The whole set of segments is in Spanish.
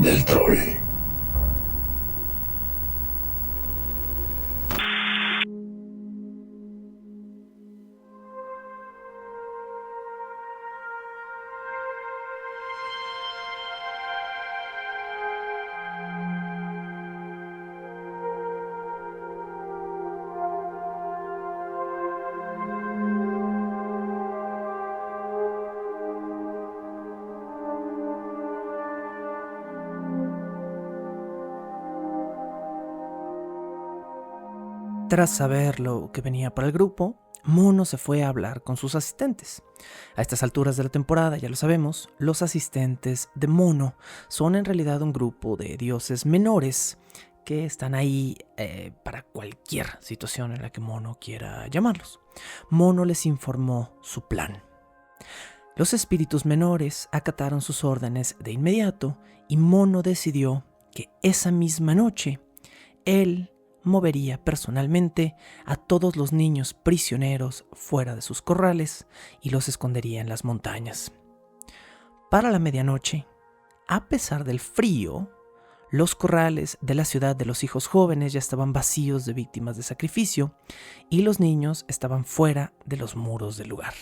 del troll. Tras saber lo que venía para el grupo, Mono se fue a hablar con sus asistentes. A estas alturas de la temporada, ya lo sabemos, los asistentes de Mono son en realidad un grupo de dioses menores que están ahí para cualquier situación en la que Mono quiera llamarlos. Mono les informó su plan. Los espíritus menores acataron sus órdenes de inmediato y Mono decidió que esa misma noche él movería personalmente a todos los niños prisioneros fuera de sus corrales y los escondería en las montañas. Para la medianoche, a pesar del frío, los corrales de la ciudad de los hijos jóvenes ya estaban vacíos de víctimas de sacrificio y los niños estaban fuera de los muros del lugar.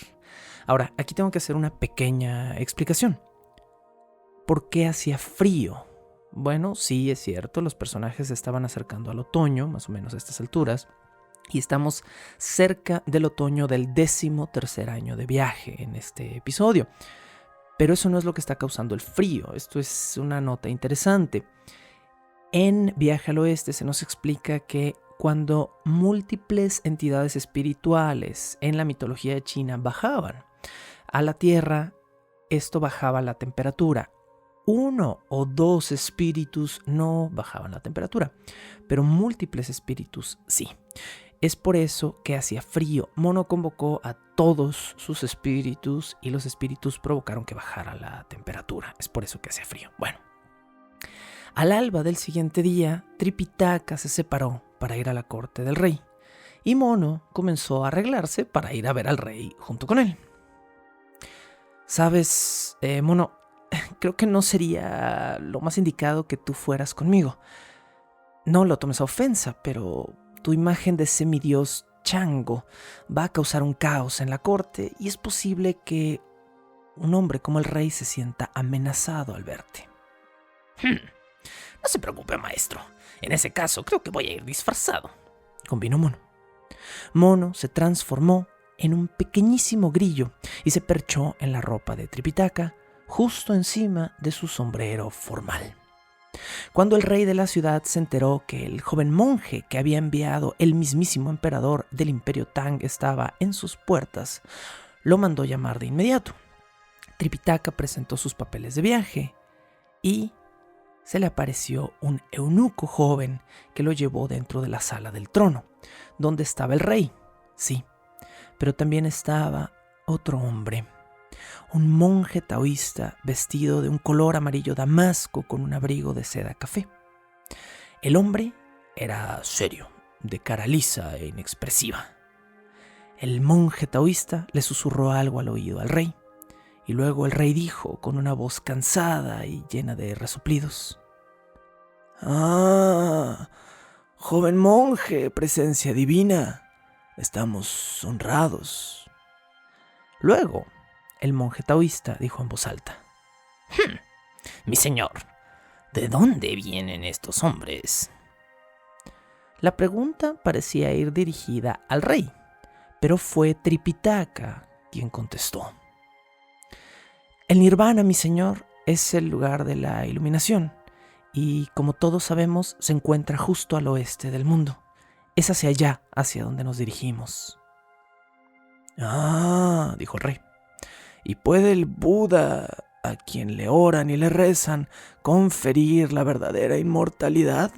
Ahora, aquí tengo que hacer una pequeña explicación. ¿Por qué hacía frío? Bueno, sí, es cierto, los personajes se estaban acercando al otoño, más o menos a estas alturas, y estamos cerca del otoño del 13º año de viaje en este episodio. Pero eso no es lo que está causando el frío, esto es una nota interesante. En Viaje al Oeste se nos explica que cuando múltiples entidades espirituales en la mitología de China bajaban a la Tierra, esto bajaba la temperatura. 1 o 2 espíritus no bajaban la temperatura, pero múltiples espíritus sí. Es por eso que hacía frío. Mono convocó a todos sus espíritus y los espíritus provocaron que bajara la temperatura. Es por eso que hacía frío. Bueno, al alba del siguiente día, Tripitaka se separó para ir a la corte del rey y Mono comenzó a arreglarse para ir a ver al rey junto con él. ¿Sabes, Mono? Creo que no sería lo más indicado que tú fueras conmigo. No lo tomes a ofensa, pero tu imagen de semidios Chango va a causar un caos en la corte y es posible que un hombre como el rey se sienta amenazado al verte. No se preocupe, maestro. En ese caso, creo que voy a ir disfrazado, convino Mono. Mono se transformó en un pequeñísimo grillo y se perchó en la ropa de Tripitaka, justo encima de su sombrero formal. Cuando el rey de la ciudad se enteró que el joven monje que había enviado el mismísimo emperador del imperio Tang estaba en sus puertas, lo mandó llamar de inmediato. Tripitaka presentó sus papeles de viaje y se le apareció un eunuco joven que lo llevó dentro de la sala del trono, donde estaba el rey, sí, pero también estaba otro hombre. Un monje taoísta vestido de un color amarillo damasco con un abrigo de seda café. El hombre era serio, de cara lisa e inexpresiva. El monje taoísta le susurró algo al oído al rey, y luego el rey dijo con una voz cansada y llena de resoplidos: «Ah, joven monje, presencia divina, estamos honrados». Luego, el monje taoísta dijo en voz alta: Mi señor, ¿de dónde vienen estos hombres? La pregunta parecía ir dirigida al rey, pero fue Tripitaka quien contestó: El Nirvana, mi señor, es el lugar de la iluminación y, como todos sabemos, se encuentra justo al oeste del mundo. Es hacia allá, hacia donde nos dirigimos. «Ah», dijo el rey. ¿Y puede el Buda, a quien le oran y le rezan, conferir la verdadera inmortalidad?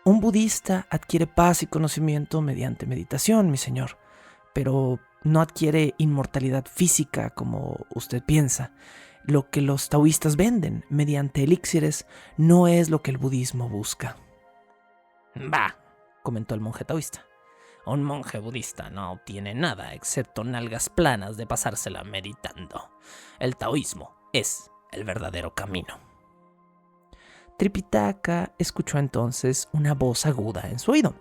Un budista adquiere paz y conocimiento mediante meditación, mi señor, pero no adquiere inmortalidad física como usted piensa. Lo que los taoístas venden mediante elixires no es lo que el budismo busca. Bah, comentó el monje taoísta. Un monje budista no obtiene nada excepto nalgas planas de pasársela meditando. El taoísmo es el verdadero camino. Tripitaka escuchó entonces una voz aguda en su oído.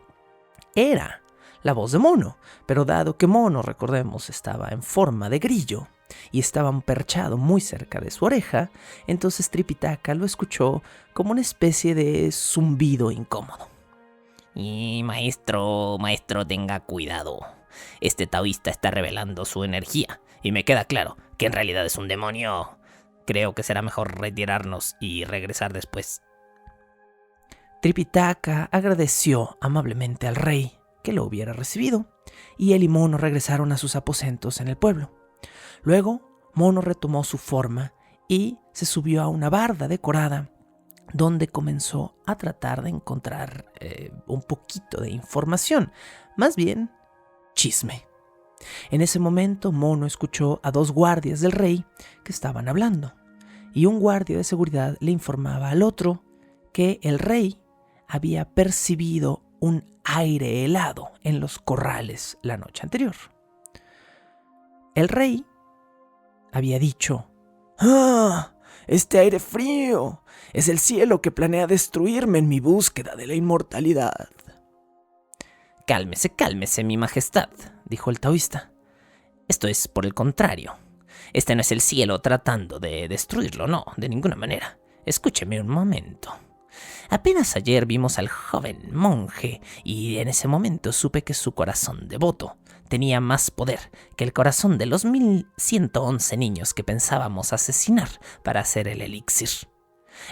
Era la voz de Mono, pero dado que Mono, recordemos, estaba en forma de grillo y estaba perchado muy cerca de su oreja, entonces Tripitaka lo escuchó como una especie de zumbido incómodo. Y maestro, tenga cuidado. Este taoísta está revelando su energía y me queda claro que en realidad es un demonio. Creo que será mejor retirarnos y regresar después. Tripitaka agradeció amablemente al rey que lo hubiera recibido, y él y Mono regresaron a sus aposentos en el pueblo. Luego, Mono retomó su forma y se subió a una barda decorada, donde comenzó a tratar de encontrar un poquito de información, más bien chisme. En ese momento, Mono escuchó a 2 guardias del rey que estaban hablando, y un guardia de seguridad le informaba al otro que el rey había percibido un aire helado en los corrales la noche anterior. El rey había dicho: ¡Ah! Este aire frío es el cielo que planea destruirme en mi búsqueda de la inmortalidad. Cálmese, mi majestad, dijo el taoísta. Esto es por el contrario. Este no es el cielo tratando de destruirlo, no, de ninguna manera. Escúcheme un momento. Apenas ayer vimos al joven monje y en ese momento supe que su corazón devoto tenía más poder que el corazón de los 1111 niños que pensábamos asesinar para hacer el elixir.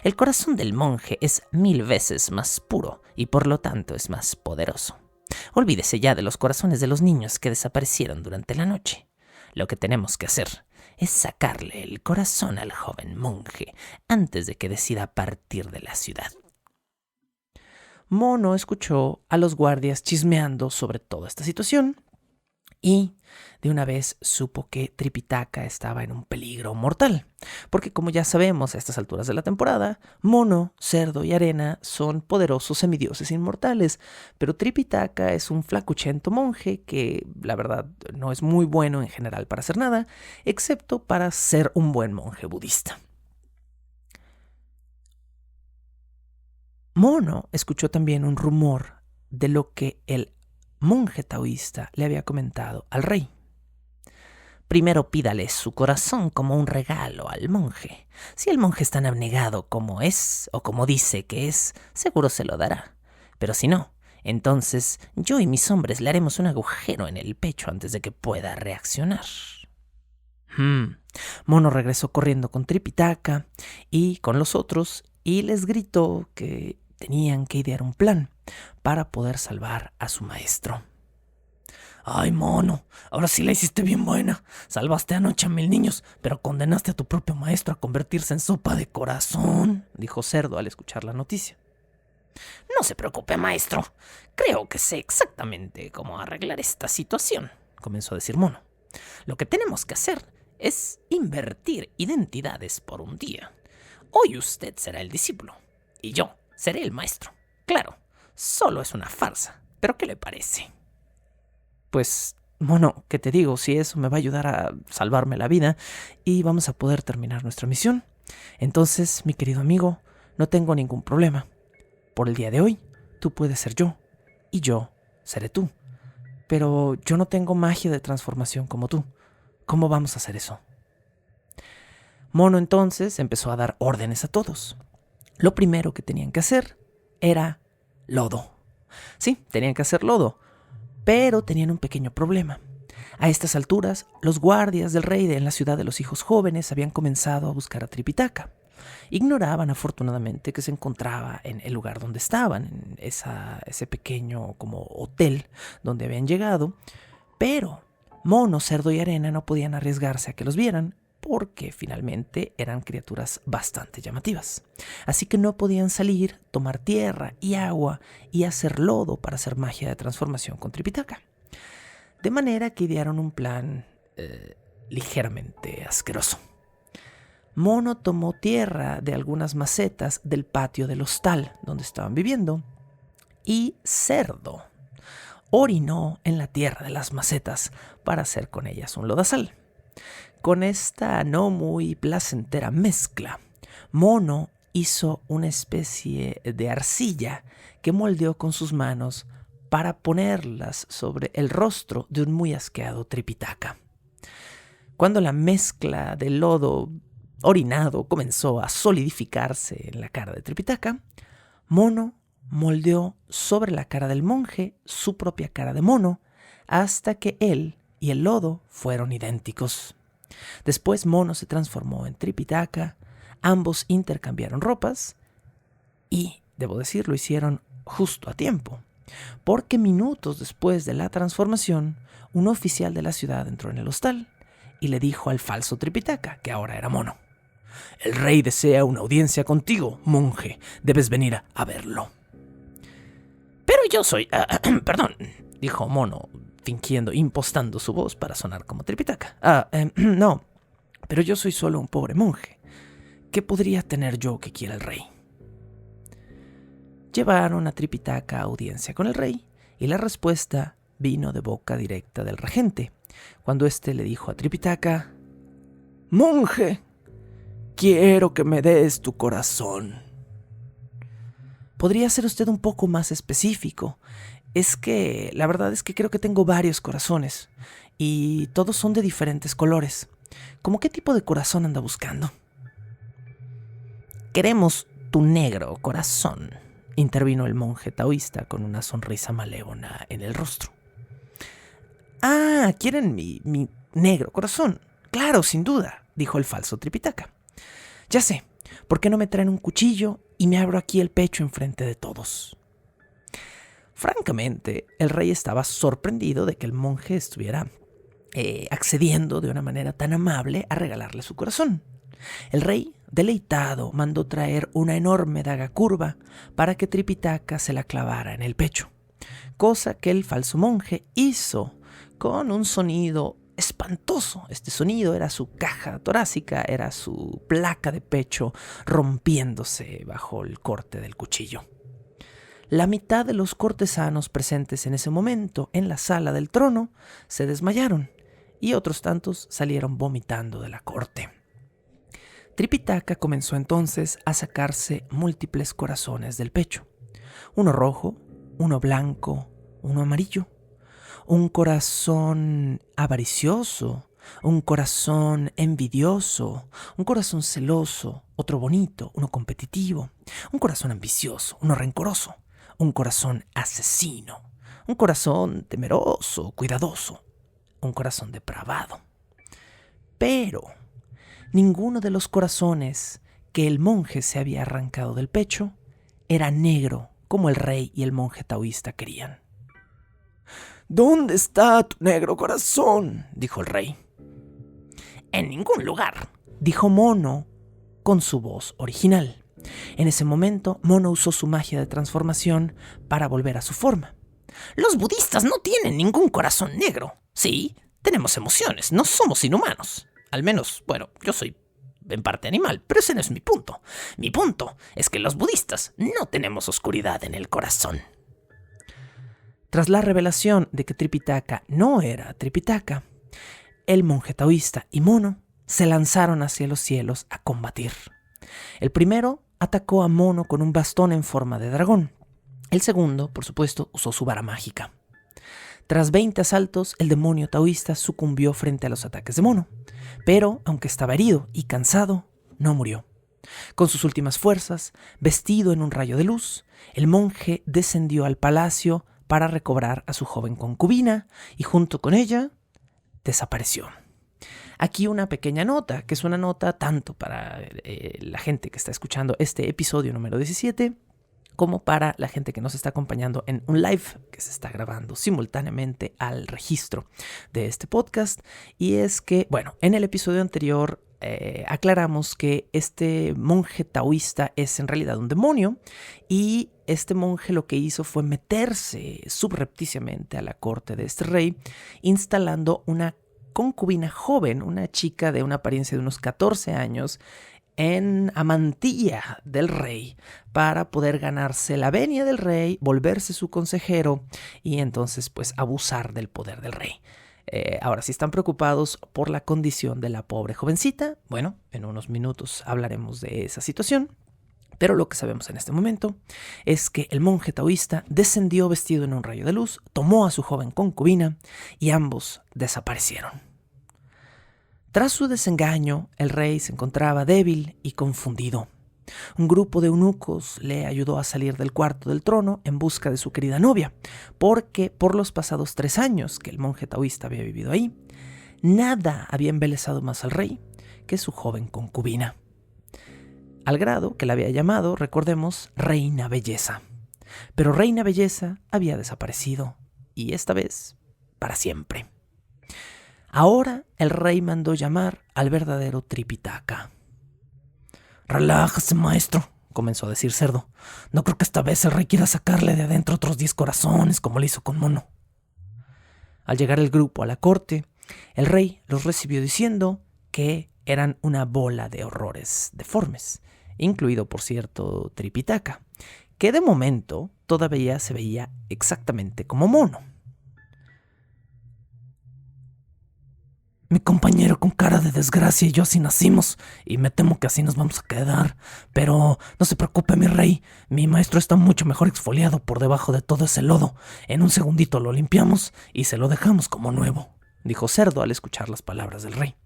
El corazón del monje es 1000 veces más puro y por lo tanto es más poderoso. Olvídese ya de los corazones de los niños que desaparecieron durante la noche. Lo que tenemos que hacer es sacarle el corazón al joven monje antes de que decida partir de la ciudad. Mono escuchó a los guardias chismeando sobre toda esta situación y de una vez supo que Tripitaka estaba en un peligro mortal, porque como ya sabemos a estas alturas de la temporada, Mono, Cerdo y Arena son poderosos semidioses inmortales, pero Tripitaka es un flacuchento monje que la verdad no es muy bueno en general para hacer nada, excepto para ser un buen monje budista. Mono escuchó también un rumor de lo que el monje taoísta le había comentado al rey. Primero pídale su corazón como un regalo al monje. Si el monje es tan abnegado como es, o como dice que es, seguro se lo dará. Pero si no, entonces yo y mis hombres le haremos un agujero en el pecho antes de que pueda reaccionar. Mono regresó corriendo con Tripitaka y con los otros y les gritó que tenían que idear un plan para poder salvar a su maestro. ¡Ay, Mono! Ahora sí la hiciste bien buena. Salvaste anoche a 1000 niños, pero condenaste a tu propio maestro a convertirse en sopa de corazón, dijo Cerdo al escuchar la noticia. No se preocupe, maestro. Creo que sé exactamente cómo arreglar esta situación, comenzó a decir Mono. Lo que tenemos que hacer es invertir identidades por un día. Hoy usted será el discípulo y yo seré el maestro. Claro, solo es una farsa, pero ¿qué le parece? Pues, Mono, ¿qué te digo? Si eso me va a ayudar a salvarme la vida y vamos a poder terminar nuestra misión. Entonces, mi querido amigo, no tengo ningún problema. Por el día de hoy, tú puedes ser yo y yo seré tú. Pero yo no tengo magia de transformación como tú. ¿Cómo vamos a hacer eso? Mono entonces empezó a dar órdenes a todos. Lo primero que tenían que hacer era lodo. Sí, tenían que hacer lodo, pero tenían un pequeño problema. A estas alturas, los guardias del rey en la ciudad de los hijos jóvenes habían comenzado a buscar a Tripitaka. Ignoraban afortunadamente que se encontraba en el lugar donde estaban, en ese pequeño como hotel donde habían llegado, pero Mono, Cerdo y Arena no podían arriesgarse a que los vieran porque finalmente eran criaturas bastante llamativas. Así que no podían salir, tomar tierra y agua y hacer lodo para hacer magia de transformación con Tripitaka. De manera que idearon un plan ligeramente asqueroso. Mono tomó tierra de algunas macetas del patio del hostal donde estaban viviendo y Cerdo orinó en la tierra de las macetas para hacer con ellas un lodazal. Con esta no muy placentera mezcla, Mono hizo una especie de arcilla que moldeó con sus manos para ponerlas sobre el rostro de un muy asqueado Tripitaka. Cuando la mezcla de lodo orinado comenzó a solidificarse en la cara de Tripitaka, Mono moldeó sobre la cara del monje su propia cara de mono hasta que él y el lodo fueron idénticos. Después Mono se transformó en Tripitaka, ambos intercambiaron ropas y, debo decir, lo hicieron justo a tiempo, porque minutos después de la transformación, un oficial de la ciudad entró en el hostal y le dijo al falso Tripitaka, que ahora era Mono: «El rey desea una audiencia contigo, monje. Debes venir a verlo». «Pero yo soy... perdón», dijo Mono, impostando su voz para sonar como Tripitaka. No, pero yo soy solo un pobre monje. ¿Qué podría tener yo que quiera el rey? Llevaron a Tripitaka a audiencia con el rey y la respuesta vino de boca directa del regente, cuando éste le dijo a Tripitaka: «Monje, quiero que me des tu corazón». ¿Podría ser usted un poco más específico? Es que la verdad es que creo que tengo varios corazones y todos son de diferentes colores. ¿Cómo qué tipo de corazón anda buscando? «Queremos tu negro corazón», intervino el monje taoísta con una sonrisa malévola en el rostro. «Ah, quieren mi negro corazón. Claro, sin duda», dijo el falso Tripitaka. «Ya sé, ¿por qué no me traen un cuchillo y me abro aquí el pecho enfrente de todos?» Francamente, el rey estaba sorprendido de que el monje estuviera accediendo de una manera tan amable a regalarle su corazón. El rey, deleitado, mandó traer una enorme daga curva para que Tripitaka se la clavara en el pecho, cosa que el falso monje hizo con un sonido espantoso. Este sonido era su caja torácica, era su placa de pecho rompiéndose bajo el corte del cuchillo. La mitad de los cortesanos presentes en ese momento en la sala del trono se desmayaron y otros tantos salieron vomitando de la corte. Tripitaka comenzó entonces a sacarse múltiples corazones del pecho. Uno rojo, uno blanco, uno amarillo. Un corazón avaricioso, un corazón envidioso, un corazón celoso, otro bonito, uno competitivo, un corazón ambicioso, uno rencoroso, un corazón asesino, un corazón temeroso, cuidadoso, un corazón depravado. Pero ninguno de los corazones que el monje se había arrancado del pecho era negro como el rey y el monje taoísta querían. «¿Dónde está tu negro corazón?», dijo el rey. «En ningún lugar», dijo Mono con su voz original. En ese momento, Mono usó su magia de transformación para volver a su forma. «Los budistas no tienen ningún corazón negro. Sí, tenemos emociones, no somos inhumanos. Al menos, bueno, yo soy en parte animal, pero ese no es mi punto. Mi punto es que los budistas no tenemos oscuridad en el corazón». Tras la revelación de que Tripitaka no era Tripitaka, el monje taoísta y Mono se lanzaron hacia los cielos a combatir. El primero atacó a Mono con un bastón en forma de dragón. El segundo, por supuesto, usó su vara mágica. Tras 20 asaltos, el demonio taoísta sucumbió frente a los ataques de Mono, pero, aunque estaba herido y cansado, no murió. Con sus últimas fuerzas, vestido en un rayo de luz, el monje descendió al palacio para recobrar a su joven concubina y junto con ella desapareció. Aquí una pequeña nota, que es una nota tanto para la gente que está escuchando este episodio número 17, como para la gente que nos está acompañando en un live que se está grabando simultáneamente al registro de este podcast. Y es que, bueno, en el episodio anterior aclaramos que este monje taoísta es en realidad un demonio y este monje lo que hizo fue meterse subrepticiamente a la corte de este rey, instalando una concubina joven, una chica de una apariencia de unos 14 años, en amantilla del rey para poder ganarse la venia del rey, volverse su consejero y entonces pues abusar del poder del rey. Ahora, si están preocupados por la condición de la pobre jovencita, bueno, en unos minutos hablaremos de esa situación. Pero lo que sabemos en este momento es que el monje taoísta descendió vestido en un rayo de luz, tomó a su joven concubina y ambos desaparecieron. Tras su desengaño, el rey se encontraba débil y confundido. Un grupo de eunucos le ayudó a salir del cuarto del trono en busca de su querida novia, porque por los pasados 3 años que el monje taoísta había vivido ahí, nada había embelesado más al rey que su joven concubina. Al grado que la había llamado, recordemos, Reina Belleza. Pero Reina Belleza había desaparecido, y esta vez para siempre. Ahora el rey mandó llamar al verdadero Tripitaka. «Relájese, maestro», comenzó a decir Cerdo. «No creo que esta vez el rey quiera sacarle de adentro otros 10 corazones como le hizo con Mono». Al llegar el grupo a la corte, el rey los recibió diciendo que eran una bola de horrores deformes, incluido, por cierto, Tripitaka, que de momento todavía se veía exactamente como Mono. «Mi compañero con cara de desgracia y yo así nacimos, y me temo que así nos vamos a quedar. Pero no se preocupe, mi rey, mi maestro está mucho mejor exfoliado por debajo de todo ese lodo. En un segundito lo limpiamos y se lo dejamos como nuevo», dijo Cerdo al escuchar las palabras del rey,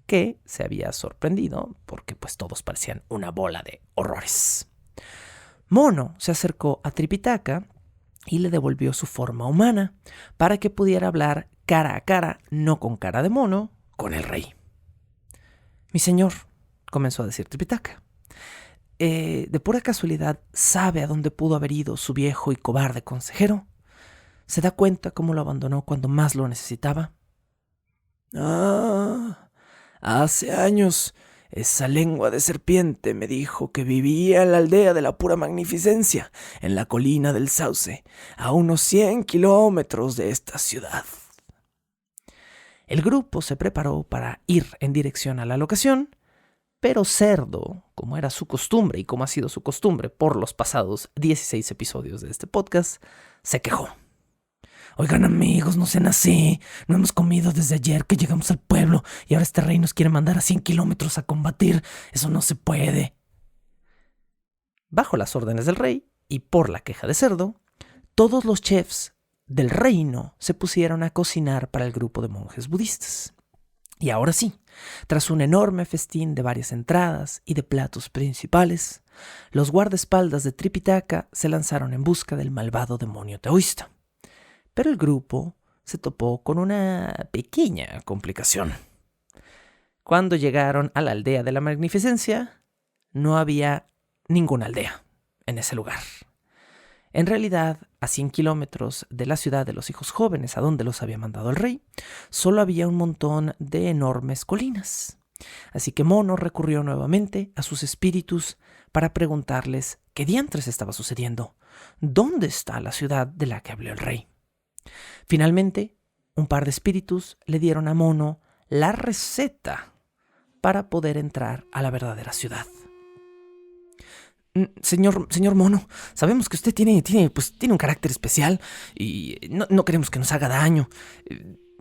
que se había sorprendido porque pues todos parecían una bola de horrores. Mono se acercó a Tripitaka y le devolvió su forma humana para que pudiera hablar cara a cara, no con cara de mono, con el rey. «Mi señor», comenzó a decir Tripitaka, ¿de pura casualidad sabe a dónde pudo haber ido su viejo y cobarde consejero? ¿Se da cuenta cómo lo abandonó cuando más lo necesitaba?» «Hace años esa lengua de serpiente me dijo que vivía en la aldea de la pura magnificencia, en la colina del Sauce, a unos 100 kilómetros de esta ciudad». El grupo se preparó para ir en dirección a la locación, pero Cerdo, como era su costumbre y como ha sido su costumbre por los pasados 16 episodios de este podcast, se quejó. «Oigan, amigos, no sean así. No hemos comido desde ayer que llegamos al pueblo y ahora este rey nos quiere mandar a 100 kilómetros a combatir. Eso no se puede». Bajo las órdenes del rey y por la queja de Cerdo, todos los chefs del reino se pusieron a cocinar para el grupo de monjes budistas. Y ahora sí, tras un enorme festín de varias entradas y de platos principales, los guardaespaldas de Tripitaka se lanzaron en busca del malvado demonio taoísta. Pero el grupo se topó con una pequeña complicación. Cuando llegaron a la aldea de la magnificencia, no había ninguna aldea en ese lugar. En realidad, a 100 kilómetros de la ciudad de los hijos jóvenes, a donde los había mandado el rey, solo había un montón de enormes colinas. Así que Mono recurrió nuevamente a sus espíritus para preguntarles qué diantres estaba sucediendo. ¿Dónde está la ciudad de la que habló el rey? Finalmente, un par de espíritus le dieron a Mono la receta para poder entrar a la verdadera ciudad. Señor Mono, sabemos que usted tiene un carácter especial y no queremos que nos haga daño.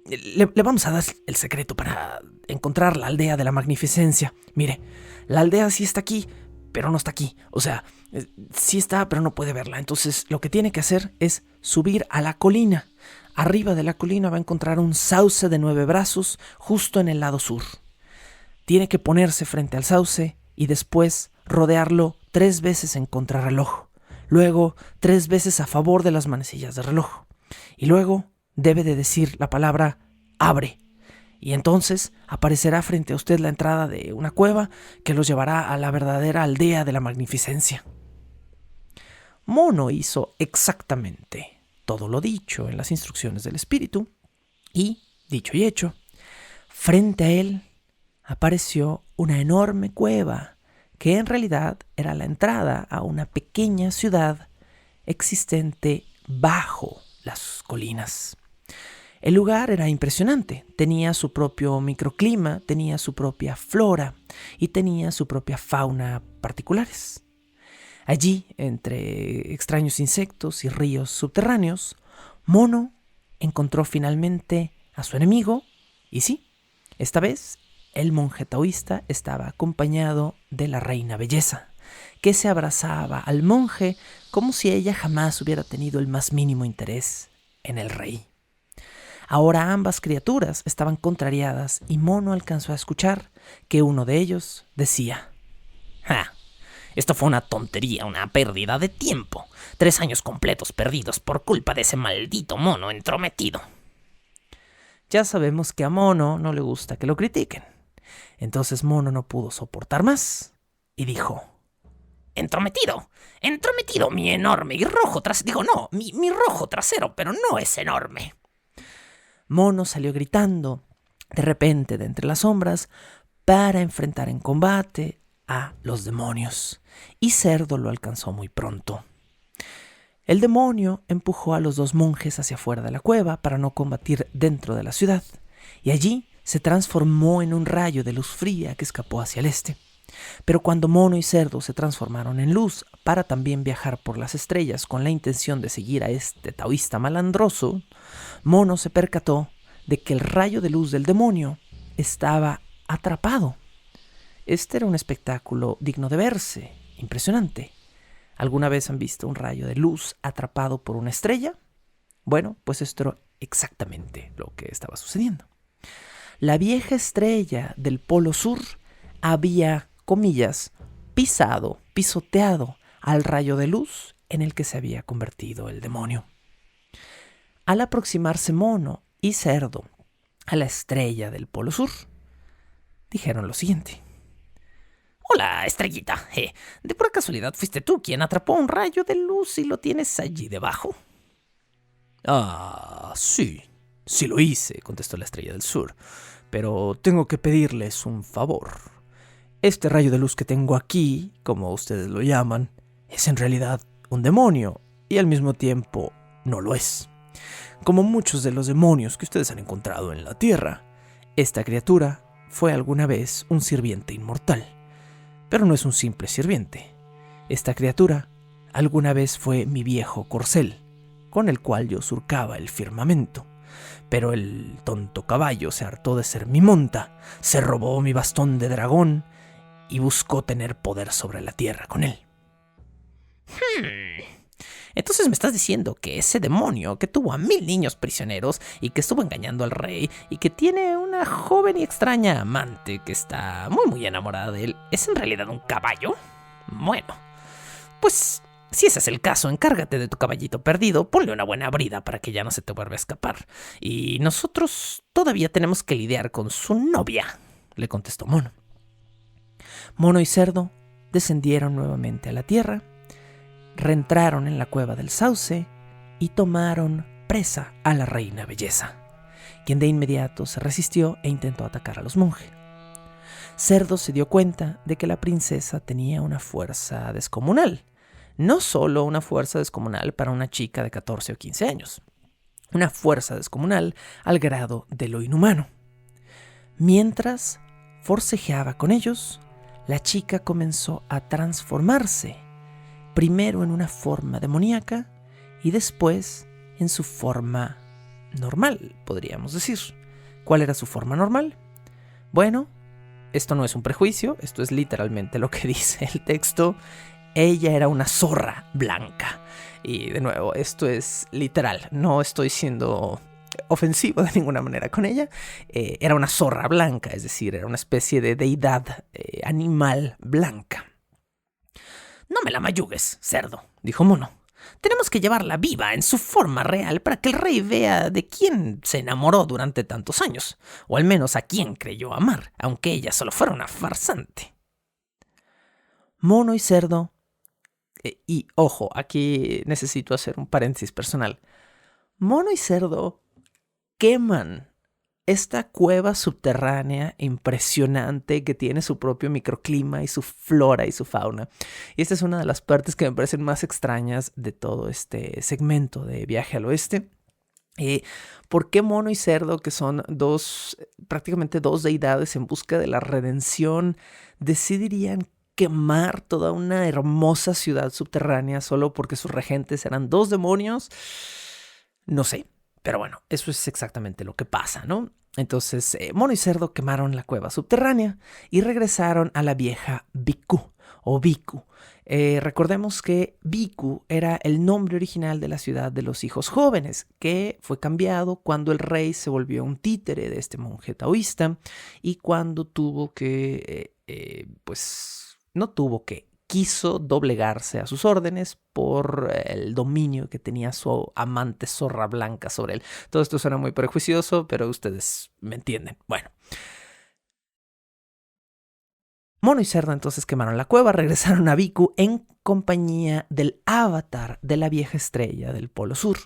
Le vamos a dar el secreto para encontrar la aldea de la magnificencia. Mire, la aldea sí está aquí, pero no está aquí. O sea, sí está, pero no puede verla. Entonces, lo que tiene que hacer es subir a la colina. Arriba de la colina va a encontrar un sauce de 9 brazos justo en el lado sur. Tiene que ponerse frente al sauce y después rodearlo 3 veces en contrarreloj. Luego 3 veces a favor de las manecillas del reloj. Y luego debe de decir la palabra abre. Y entonces aparecerá frente a usted la entrada de una cueva que los llevará a la verdadera aldea de la magnificencia. Mono hizo exactamente todo lo dicho en las instrucciones del espíritu y, dicho y hecho, frente a él apareció una enorme cueva que en realidad era la entrada a una pequeña ciudad existente bajo las colinas. El lugar era impresionante, tenía su propio microclima, tenía su propia flora y tenía su propia fauna particulares. Allí, entre extraños insectos y ríos subterráneos, Mono encontró finalmente a su enemigo y sí, esta vez el monje taoísta estaba acompañado de la Reina Belleza, que se abrazaba al monje como si ella jamás hubiera tenido el más mínimo interés en el rey. Ahora ambas criaturas estaban contrariadas y Mono alcanzó a escuchar que uno de ellos decía: ¡Ja! Esto fue una tontería, una pérdida de tiempo. 3 años completos perdidos por culpa de ese maldito mono entrometido. Ya sabemos que a Mono no le gusta que lo critiquen. Entonces Mono no pudo soportar más y dijo: Entrometido, mi enorme y rojo trasero. Digo, no, mi rojo trasero, pero no es enorme. Mono salió gritando de repente de entre las sombras para enfrentar en combate a los demonios, y Cerdo lo alcanzó muy pronto. El demonio empujó a los 2 monjes hacia afuera de la cueva para no combatir dentro de la ciudad, y allí se transformó en un rayo de luz fría que escapó hacia el este. Pero cuando Mono y Cerdo se transformaron en luz para también viajar por las estrellas con la intención de seguir a este taoísta malandroso, Mono se percató de que el rayo de luz del demonio estaba atrapado. Este era un espectáculo digno de verse, impresionante. ¿Alguna vez han visto un rayo de luz atrapado por una estrella? Bueno, pues esto era exactamente lo que estaba sucediendo. La vieja estrella del Polo Sur había, comillas, pisoteado al rayo de luz en el que se había convertido el demonio. Al aproximarse Mono y Cerdo a la estrella del Polo Sur, dijeron lo siguiente: Hola, estrellita. ¿De pura casualidad fuiste tú quien atrapó un rayo de luz y lo tienes allí debajo? Sí lo hice, contestó la estrella del sur, pero tengo que pedirles un favor. Este rayo de luz que tengo aquí, como ustedes lo llaman, es en realidad un demonio y al mismo tiempo no lo es. Como muchos de los demonios que ustedes han encontrado en la Tierra, esta criatura fue alguna vez un sirviente inmortal. Pero no es un simple sirviente. Esta criatura alguna vez fue mi viejo corcel, con el cual yo surcaba el firmamento. Pero el tonto caballo se hartó de ser mi monta, se robó mi bastón de dragón y buscó tener poder sobre la tierra con él. Entonces me estás diciendo que ese demonio que tuvo a 1000 niños prisioneros y que estuvo engañando al rey y que tiene una joven y extraña amante que está muy enamorada de él, ¿es en realidad un caballo? Bueno, pues si ese es el caso, encárgate de tu caballito perdido, ponle una buena brida para que ya no se te vuelva a escapar. Y nosotros todavía tenemos que lidiar con su novia, le contestó Mono. Mono y Cerdo descendieron nuevamente a la tierra, reentraron en la cueva del sauce y tomaron presa a la reina belleza, quien de inmediato se resistió e intentó atacar a los monjes. Cerdo se dio cuenta de que la princesa tenía una fuerza descomunal, no solo una fuerza descomunal para una chica de 14 o 15 años, una fuerza descomunal al grado de lo inhumano. Mientras forcejeaba con ellos, la chica comenzó a transformarse, primero en una forma demoníaca y después en su forma normal, podríamos decir. ¿Cuál era su forma normal? Bueno, esto no es un prejuicio, esto es literalmente lo que dice el texto. Ella era una zorra blanca. Y de nuevo, esto es literal, no estoy siendo ofensivo de ninguna manera con ella. Era una zorra blanca, es decir, era una especie de deidad animal blanca. No me la mayugues, Cerdo, dijo Mono. Tenemos que llevarla viva en su forma real para que el rey vea de quién se enamoró durante tantos años, o al menos a quién creyó amar, aunque ella solo fuera una farsante. Mono y Cerdo, y ojo, aquí necesito hacer un paréntesis personal. Mono y Cerdo queman esta cueva subterránea impresionante que tiene su propio microclima y su flora y su fauna. Y esta es una de las partes que me parecen más extrañas de todo este segmento de Viaje al Oeste. ¿Por qué Mono y Cerdo, que son prácticamente dos deidades en busca de la redención, decidirían quemar toda una hermosa ciudad subterránea solo porque sus regentes eran 2 demonios? No sé. Pero bueno, eso es exactamente lo que pasa, ¿no? Entonces, Mono y Cerdo quemaron la cueva subterránea y regresaron a la vieja Bikku, o Bhikkhu. Recordemos que Bhikkhu era el nombre original de la ciudad de los hijos jóvenes, que fue cambiado cuando el rey se volvió un títere de este monje taoísta y cuando quiso doblegarse a sus órdenes por el dominio que tenía su amante zorra blanca sobre él. Todo esto suena muy prejuicioso, pero ustedes me entienden. Bueno. Mono y Cerdo entonces quemaron la cueva, regresaron a Bhikkhu en compañía del avatar de la vieja estrella del Polo Sur,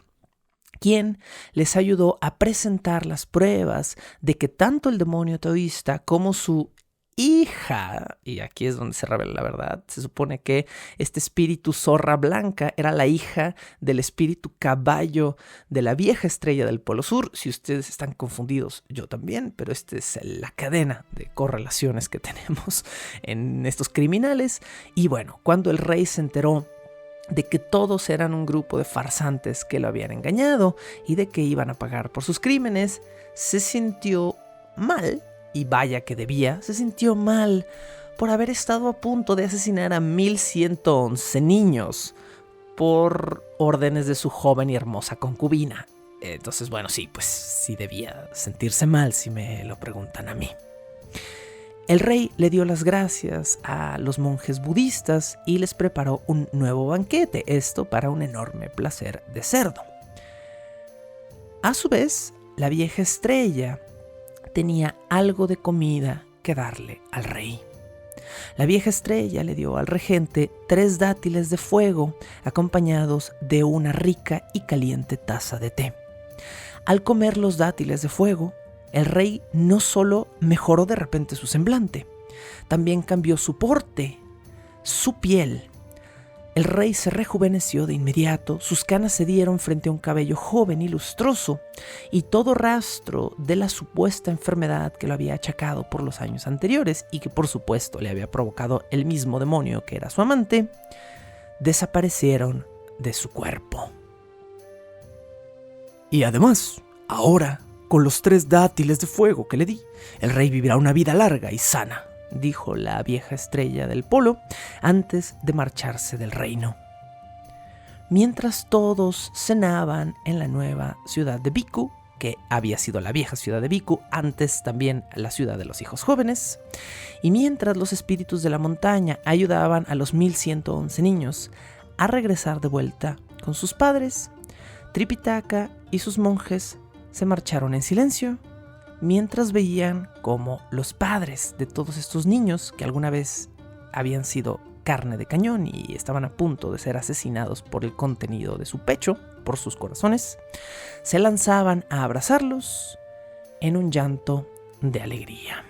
quien les ayudó a presentar las pruebas de que tanto el demonio taoísta como su hija, y aquí es donde se revela la verdad, se supone que este espíritu zorra blanca era la hija del espíritu caballo de la vieja estrella del Polo Sur. Si ustedes están confundidos, yo también, pero esta es la cadena de correlaciones que tenemos en estos criminales. Y bueno, cuando el rey se enteró de que todos eran un grupo de farsantes que lo habían engañado y de que iban a pagar por sus crímenes, se sintió mal. Y vaya que se sintió mal por haber estado a punto de asesinar a 1111 niños por órdenes de su joven y hermosa concubina. Entonces, bueno, sí, pues sí debía sentirse mal si me lo preguntan a mí. El rey le dio las gracias a los monjes budistas y les preparó un nuevo banquete, esto para un enorme placer de cerdo. A su vez, la vieja estrella tenía algo de comida que darle al rey. La vieja estrella le dio al regente 3 dátiles de fuego acompañados de una rica y caliente taza de té. Al comer los dátiles de fuego, el rey no solo mejoró de repente su semblante, también cambió su porte, su piel. El rey se rejuveneció de inmediato, sus canas se dieron frente a un cabello joven y lustroso, y todo rastro de la supuesta enfermedad que lo había achacado por los años anteriores y que por supuesto le había provocado el mismo demonio que era su amante, desaparecieron de su cuerpo. Y además, ahora, con los 3 dátiles de fuego que le di, el rey vivirá una vida larga y sana, dijo la vieja estrella del polo antes de marcharse del reino. Mientras todos cenaban en la nueva ciudad de Bhikkhu, que había sido la vieja ciudad de Bhikkhu, antes también la ciudad de los hijos jóvenes, y mientras los espíritus de la montaña ayudaban a los 1111 niños a regresar de vuelta con sus padres, Tripitaka y sus monjes se marcharon en silencio, mientras veían cómo los padres de todos estos niños que alguna vez habían sido carne de cañón y estaban a punto de ser asesinados por el contenido de su pecho, por sus corazones, se lanzaban a abrazarlos en un llanto de alegría.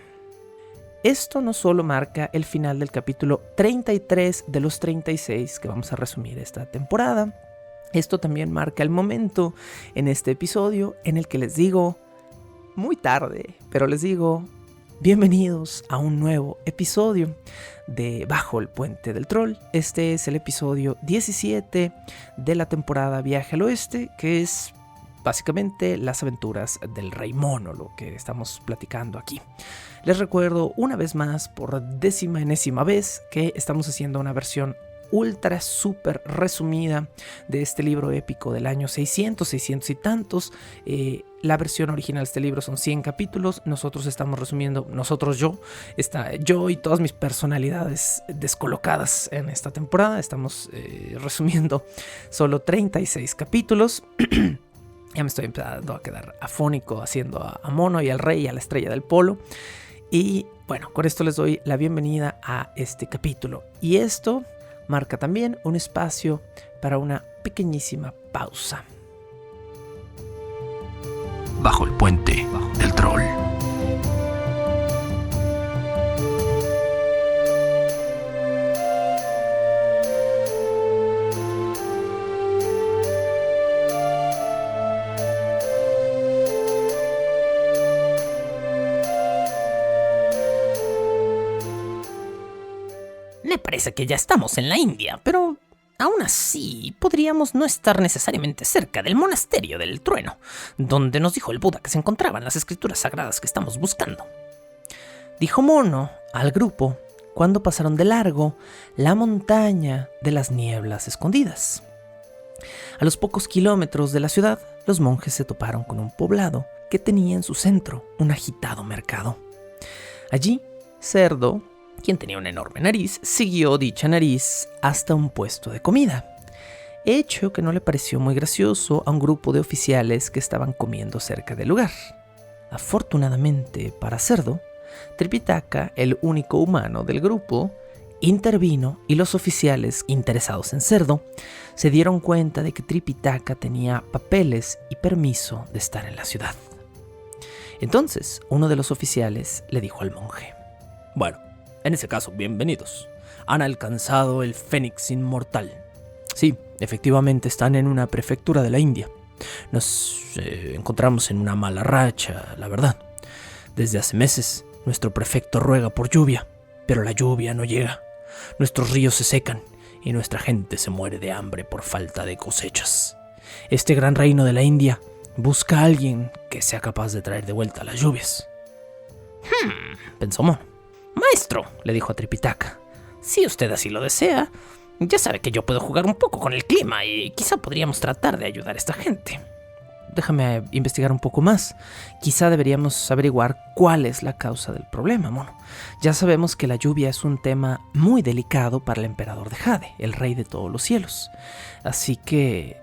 Esto no solo marca el final del capítulo 33 de los 36 que vamos a resumir esta temporada, esto también marca el momento en este episodio en el que les digo, muy tarde, pero les digo, bienvenidos a un nuevo episodio de Bajo el Puente del Troll. Este es el episodio 17 de la temporada Viaje al Oeste, que es básicamente las aventuras del Rey Mono, lo que estamos platicando aquí. Les recuerdo una vez más, por 10ª vez, que estamos haciendo una versión ultra súper resumida de este libro épico del año 600 y tantos. La versión original de este libro son 100 capítulos. Nosotros estamos resumiendo, yo y todas mis personalidades descolocadas en esta temporada, estamos resumiendo solo 36 capítulos. Ya me estoy empezando a quedar afónico haciendo a Mono y al Rey y a la Estrella del Polo. Y bueno, con esto les doy la bienvenida a este capítulo. Y esto marca también un espacio para una pequeñísima pausa. Bajo el Puente del Troll. Me parece que ya estamos en la India, pero aún así podríamos no estar necesariamente cerca del monasterio del trueno, donde nos dijo el Buda que se encontraban las escrituras sagradas que estamos buscando. Dijo Mono al grupo cuando pasaron de largo la montaña de las nieblas escondidas. A los pocos kilómetros de la ciudad, los monjes se toparon con un poblado que tenía en su centro un agitado mercado. Allí, Cerdo, quien tenía una enorme nariz, siguió dicha nariz hasta un puesto de comida, hecho que no le pareció muy gracioso a un grupo de oficiales que estaban comiendo cerca del lugar. Afortunadamente para Cerdo, Tripitaka, el único humano del grupo, intervino y los oficiales interesados en Cerdo se dieron cuenta de que Tripitaka tenía papeles y permiso de estar en la ciudad. Entonces, uno de los oficiales le dijo al monje: Bueno, en ese caso, bienvenidos. Han alcanzado el Fénix Inmortal. Sí, efectivamente están en una prefectura de la India. Nos encontramos en una mala racha, la verdad. Desde hace meses, nuestro prefecto ruega por lluvia, pero la lluvia no llega. Nuestros ríos se secan y nuestra gente se muere de hambre por falta de cosechas. Este gran reino de la India busca a alguien que sea capaz de traer de vuelta las lluvias. Pensó Mono. Maestro, le dijo a Tripitaka, si usted así lo desea, ya sabe que yo puedo jugar un poco con el clima y quizá podríamos tratar de ayudar a esta gente. Déjame investigar un poco más. Quizá deberíamos averiguar cuál es la causa del problema, Mono. Ya sabemos que la lluvia es un tema muy delicado para el emperador de Jade, el rey de todos los cielos. Así que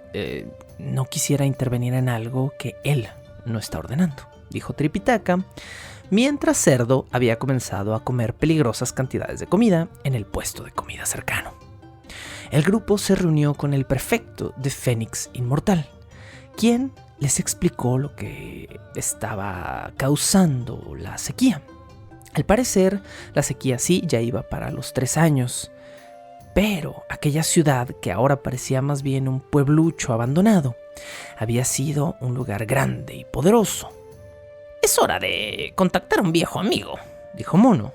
no quisiera intervenir en algo que él no está ordenando, dijo Tripitaka, mientras Cerdo había comenzado a comer peligrosas cantidades de comida en el puesto de comida cercano. El grupo se reunió con el prefecto de Fénix Inmortal, quien les explicó lo que estaba causando la sequía. Al parecer, la sequía sí ya iba para los 3 años, pero aquella ciudad, que ahora parecía más bien un pueblucho abandonado, había sido un lugar grande y poderoso. Es hora de contactar a un viejo amigo, dijo Mono,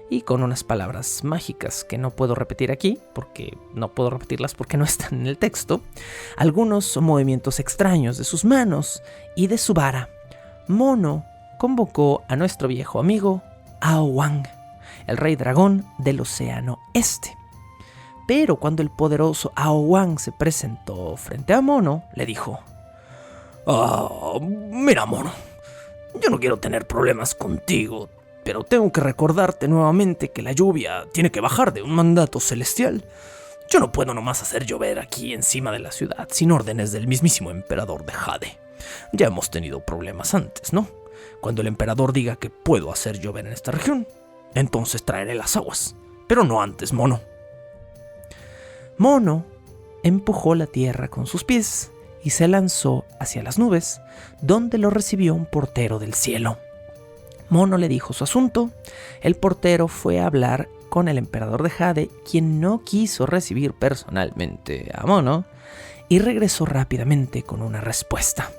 y con unas palabras mágicas que no puedo repetir aquí, porque no puedo repetirlas porque no están en el texto, algunos movimientos extraños de sus manos y de su vara, Mono convocó a nuestro viejo amigo Aowang, el rey dragón del Océano Este. Pero cuando el poderoso Aowang se presentó frente a Mono, le dijo: Mira, Mono, yo no quiero tener problemas contigo, pero tengo que recordarte nuevamente que la lluvia tiene que bajar de un mandato celestial. Yo no puedo nomás hacer llover aquí encima de la ciudad sin órdenes del mismísimo emperador de Jade. Ya hemos tenido problemas antes, ¿no? Cuando el emperador diga que puedo hacer llover en esta región, entonces traeré las aguas, pero no antes, Mono. Mono empujó la tierra con sus pies y se lanzó hacia las nubes, donde lo recibió un portero del cielo. Mono le dijo su asunto. El portero fue a hablar con el emperador de Jade, quien no quiso recibir personalmente a Mono, y regresó rápidamente con una respuesta.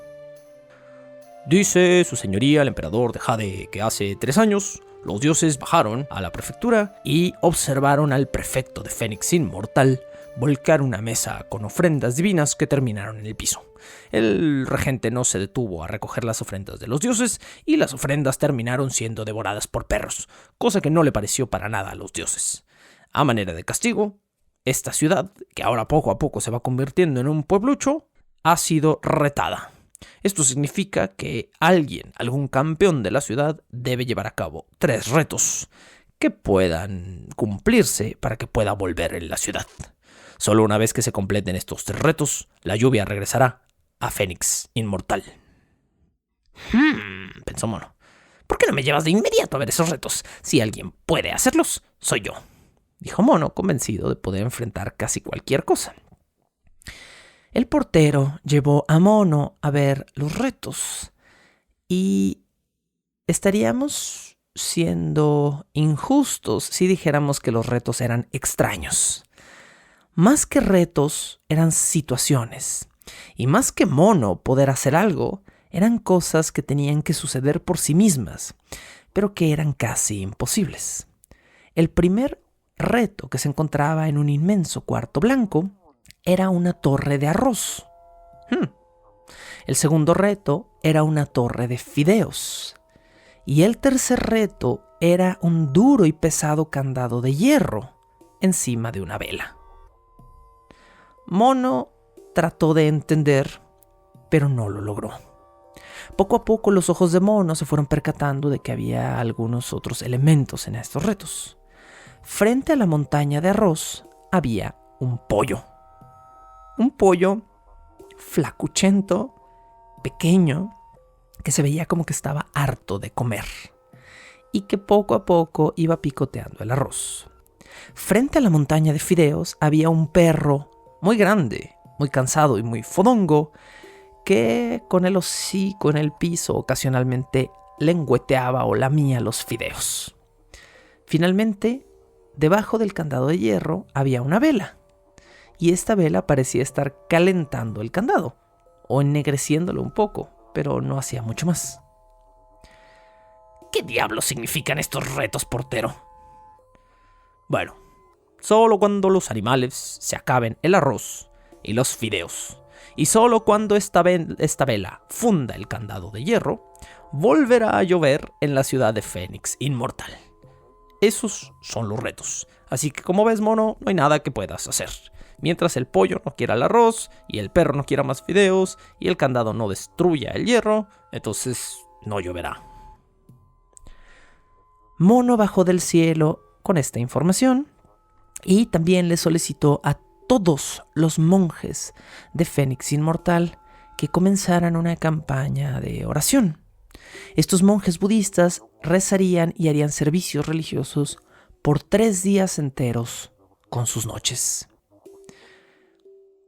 Dice su señoría el emperador de Jade que hace 3 años los dioses bajaron a la prefectura y observaron al prefecto de Fénix Inmortal volcar una mesa con ofrendas divinas que terminaron en el piso. El regente no se detuvo a recoger las ofrendas de los dioses y las ofrendas terminaron siendo devoradas por perros, cosa que no le pareció para nada a los dioses. A manera de castigo, esta ciudad, que ahora poco a poco se va convirtiendo en un pueblucho, ha sido retada. Esto significa que algún campeón de la ciudad, debe llevar a cabo 3 retos que puedan cumplirse para que pueda volver en la ciudad. Solo una vez que se completen estos 3 retos, la lluvia regresará a Fénix Inmortal. Pensó Mono. ¿Por qué no me llevas de inmediato a ver esos retos? Si alguien puede hacerlos, soy yo, dijo Mono, convencido de poder enfrentar casi cualquier cosa. El portero llevó a Mono a ver los retos y estaríamos siendo injustos si dijéramos que los retos eran extraños. Más que retos, eran situaciones. Y más que Mono poder hacer algo, eran cosas que tenían que suceder por sí mismas, pero que eran casi imposibles. El primer reto, que se encontraba en un inmenso cuarto blanco, era una torre de arroz. El segundo reto era una torre de fideos. Y el tercer reto era un duro y pesado candado de hierro encima de una vela. Mono trató de entender, pero no lo logró. Poco a poco los ojos de Mono se fueron percatando de que había algunos otros elementos en estos retos. Frente a la montaña de arroz había un pollo. Un pollo flacuchento, pequeño, que se veía como que estaba harto de comer y que poco a poco iba picoteando el arroz. Frente a la montaña de fideos había un perro muy grande, muy cansado y muy fodongo, que con el hocico en el piso ocasionalmente lengüeteaba o lamía los fideos. Finalmente, debajo del candado de hierro había una vela, y esta vela parecía estar calentando el candado, o ennegreciéndolo un poco, pero no hacía mucho más. ¿Qué diablos significan estos retos, portero? Bueno, solo cuando los animales se acaben el arroz y los fideos, y solo cuando esta vela funda el candado de hierro, volverá a llover en la ciudad de Fénix Inmortal. Esos son los retos. Así que como ves, Mono, no hay nada que puedas hacer. Mientras el pollo no quiera el arroz, y el perro no quiera más fideos, y el candado no destruya el hierro, entonces no lloverá. Mono bajó del cielo con esta información y también le solicitó a todos los monjes de Fénix Inmortal que comenzaran una campaña de oración. Estos monjes budistas rezarían y harían servicios religiosos por 3 días enteros con sus noches.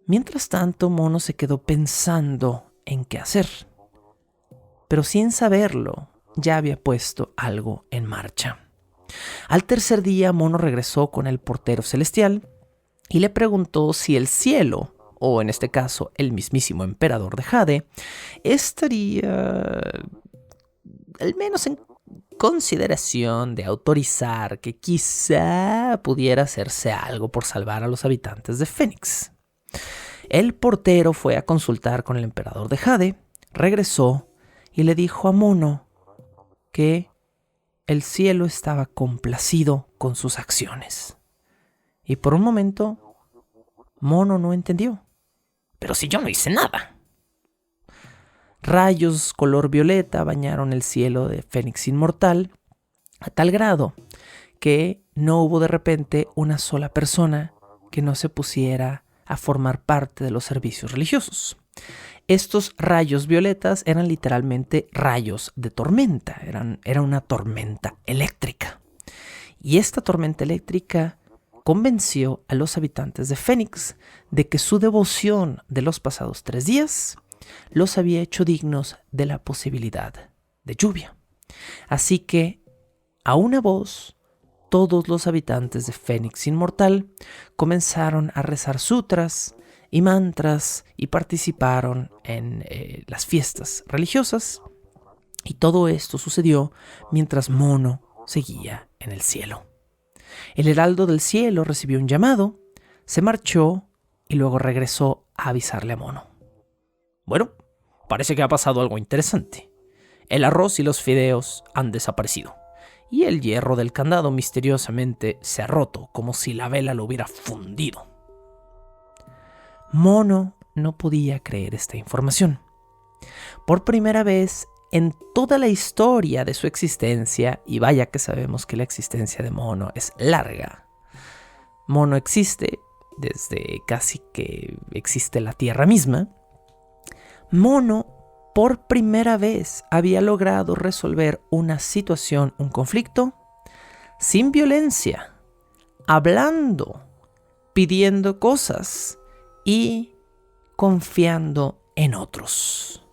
Mientras tanto, Mono se quedó pensando en qué hacer, pero sin saberlo, ya había puesto algo en marcha. Al tercer día, Mono regresó con el portero celestial y le preguntó si el cielo, o en este caso el mismísimo emperador de Jade, estaría al menos en consideración de autorizar que quizá pudiera hacerse algo por salvar a los habitantes de Fénix. El portero fue a consultar con el emperador de Jade, regresó y le dijo a Mono que el cielo estaba complacido con sus acciones. Y por un momento, Mono no entendió. Pero si yo no hice nada. Rayos color violeta bañaron el cielo de Fénix Inmortal a tal grado que no hubo de repente una sola persona que no se pusiera a formar parte de los servicios religiosos. Estos rayos violetas eran literalmente rayos de tormenta, era una tormenta eléctrica. Y esta tormenta eléctrica convenció a los habitantes de Fénix de que su devoción de los pasados 3 días los había hecho dignos de la posibilidad de lluvia. Así que, a una voz, todos los habitantes de Fénix Inmortal comenzaron a rezar sutras y mantras y participaron en las fiestas religiosas. Y todo esto sucedió mientras Mono seguía en el cielo. El heraldo del cielo recibió un llamado, se marchó y luego regresó a avisarle a Mono. Bueno, parece que ha pasado algo interesante. El arroz y los fideos han desaparecido, y el hierro del candado misteriosamente se ha roto, como si la vela lo hubiera fundido. Mono no podía creer esta información. Por primera vez en toda la historia de su existencia, y vaya que sabemos que la existencia de Mono es larga. Mono existe desde casi que existe la Tierra misma. Mono por primera vez había logrado resolver una situación, un conflicto, sin violencia, hablando, pidiendo cosas y confiando en otros.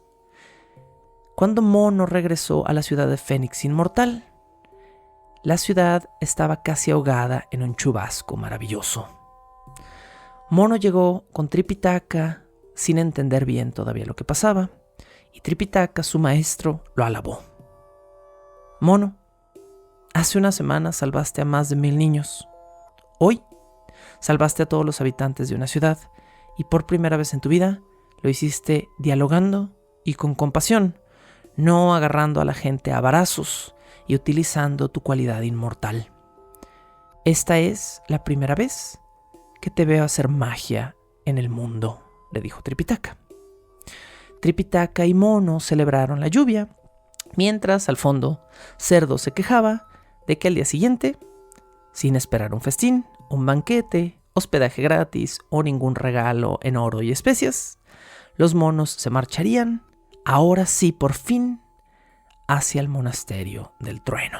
Cuando Mono regresó a la ciudad de Fénix Inmortal, la ciudad estaba casi ahogada en un chubasco maravilloso. Mono llegó con Tripitaka sin entender bien todavía lo que pasaba, y Tripitaka, su maestro, lo alabó. Mono, hace una semana salvaste a más de 1000 niños. Hoy salvaste a todos los habitantes de una ciudad, y por primera vez en tu vida lo hiciste dialogando y con compasión, no agarrando a la gente a varazos y utilizando tu cualidad inmortal. Esta es la primera vez que te veo hacer magia en el mundo, le dijo Tripitaka. Tripitaka y Mono celebraron la lluvia, mientras al fondo Cerdo se quejaba de que al día siguiente, sin esperar un festín, un banquete, hospedaje gratis o ningún regalo en oro y especias, los monos se marcharían, ahora sí por fin, hacia el monasterio del trueno.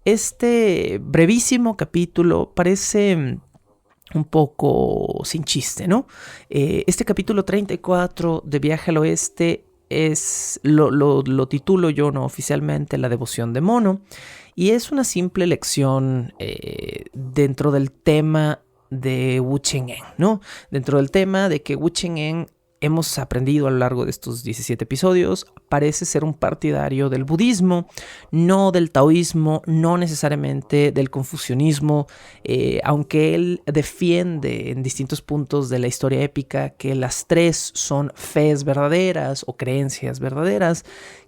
Este brevísimo capítulo parece un poco sin chiste, ¿no? Este capítulo 34 de Viaje al Oeste lo titulo yo no oficialmente La devoción de Mono, y es una simple lección dentro del tema de Wu Cheng-en, ¿no? Dentro del tema de que Wu Cheng-en, hemos aprendido a lo largo de estos 17 episodios, parece ser un partidario del budismo, no del taoísmo, no necesariamente del confucianismo, aunque él defiende en distintos puntos de la historia épica que las tres son fees verdaderas o creencias verdaderas.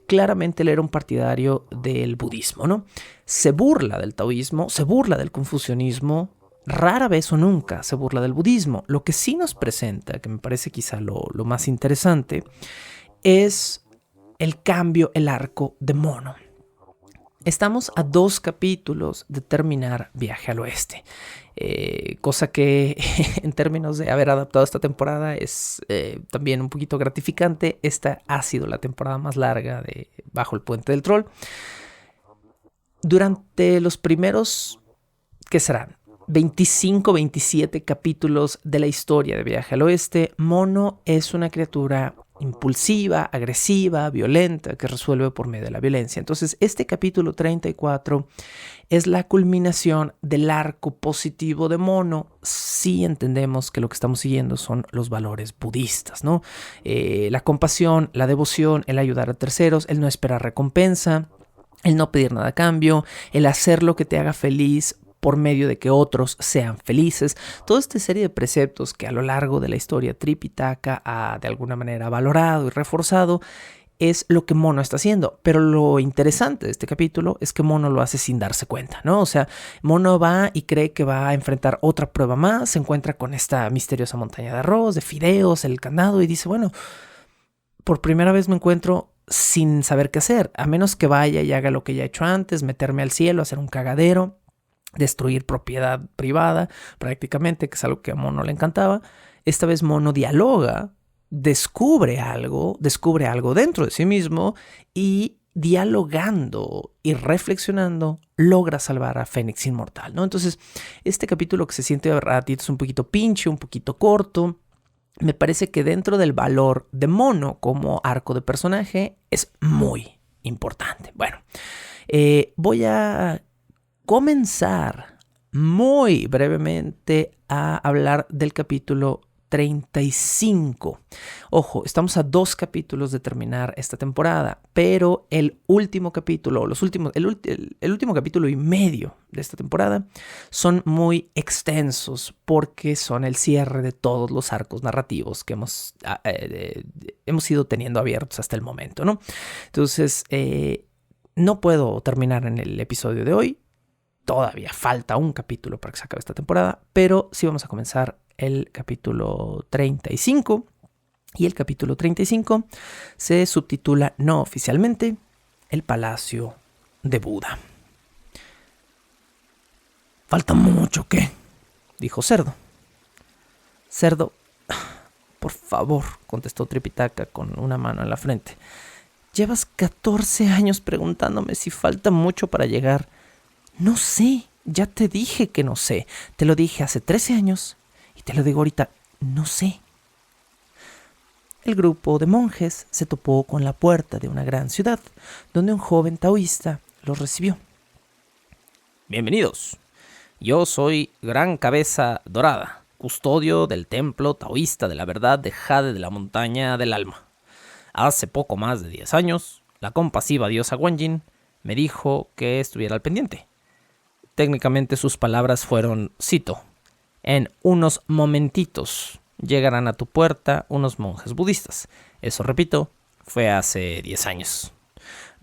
Claramente él era un partidario del budismo, ¿no? Se burla del taoísmo, se burla del confucianismo, rara vez o nunca se burla del budismo. Lo que sí nos presenta, que me parece quizá lo más interesante, es el cambio, el arco de Mono. Estamos a 2 capítulos de terminar Viaje al Oeste, cosa que en términos de haber adaptado esta temporada es también un poquito gratificante. Esta ha sido la temporada más larga de Bajo el Puente del Troll. Durante los primeros, ¿qué serán? 25, 27 capítulos de la historia de Viaje al Oeste, Mono es una criatura impulsiva, agresiva, violenta, que resuelve por medio de la violencia. Entonces, este capítulo 34 es la culminación del arco positivo de Mono, si entendemos que lo que estamos siguiendo son los valores budistas, ¿no? La compasión, la devoción, el ayudar a terceros, el no esperar recompensa, el no pedir nada a cambio, el hacer lo que te haga feliz por medio de que otros sean felices. Toda esta serie de preceptos que a lo largo de la historia Tripitaka ha de alguna manera valorado y reforzado es lo que Mono está haciendo. Pero lo interesante de este capítulo es que Mono lo hace sin darse cuenta, ¿no? O sea, Mono va y cree que va a enfrentar otra prueba más, se encuentra con esta misteriosa montaña de arroz, de fideos, el candado, y dice, bueno, por primera vez me encuentro sin saber qué hacer, a menos que vaya y haga lo que ya he hecho antes, meterme al cielo, hacer un cagadero, destruir propiedad privada prácticamente, que es algo que a Mono le encantaba. Esta vez Mono dialoga, descubre algo dentro de sí mismo, y dialogando y reflexionando logra salvar a Fénix Inmortal, ¿no? Entonces, este capítulo, que se siente a ratitos un poquito pinche, un poquito corto, me parece que dentro del valor de Mono como arco de personaje es muy importante. Bueno, voy a comenzar muy brevemente a hablar del capítulo 35. Ojo, estamos a 2 capítulos de terminar esta temporada, pero el último capítulo, el último capítulo y medio de esta temporada son muy extensos porque son el cierre de todos los arcos narrativos que hemos ido teniendo abiertos hasta el momento, ¿no? Entonces, no puedo terminar en el episodio de hoy. Todavía falta un capítulo para que se acabe esta temporada, pero sí vamos a comenzar el capítulo 35. Y el capítulo 35 se subtitula no oficialmente El Palacio de Buda. ¿Falta mucho qué?, dijo Cerdo. Cerdo, por favor, contestó Tripitaka con una mano en la frente. Llevas 14 años preguntándome si falta mucho para llegar. No sé, ya te dije que no sé. Te lo dije hace 13 años y te lo digo ahorita, no sé. El grupo de monjes se topó con la puerta de una gran ciudad, donde un joven taoísta los recibió. Bienvenidos. Yo soy Gran Cabeza Dorada, custodio del templo taoísta de la verdad de Jade de la Montaña del Alma. Hace poco más de 10 años, la compasiva diosa Guanyin me dijo que estuviera al pendiente. Técnicamente sus palabras fueron, cito, en unos momentitos llegarán a tu puerta unos monjes budistas. Eso, repito, fue hace 10 años.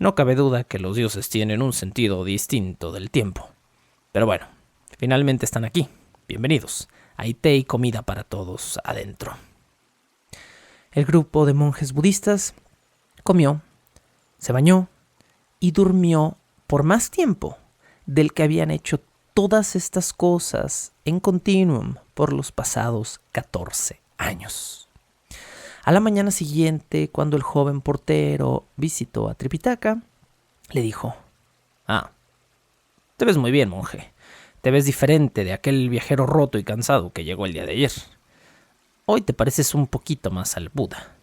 No cabe duda que los dioses tienen un sentido distinto del tiempo. Pero bueno, finalmente están aquí. Bienvenidos. Hay té y comida para todos adentro. El grupo de monjes budistas comió, se bañó y durmió por más tiempo del que habían hecho todas estas cosas en continuum por los pasados 14 años. A la mañana siguiente, cuando el joven portero visitó a Tripitaka, le dijo: Te ves muy bien, monje. Te ves diferente de aquel viajero roto y cansado que llegó el día de ayer. Hoy te pareces un poquito más al Buda.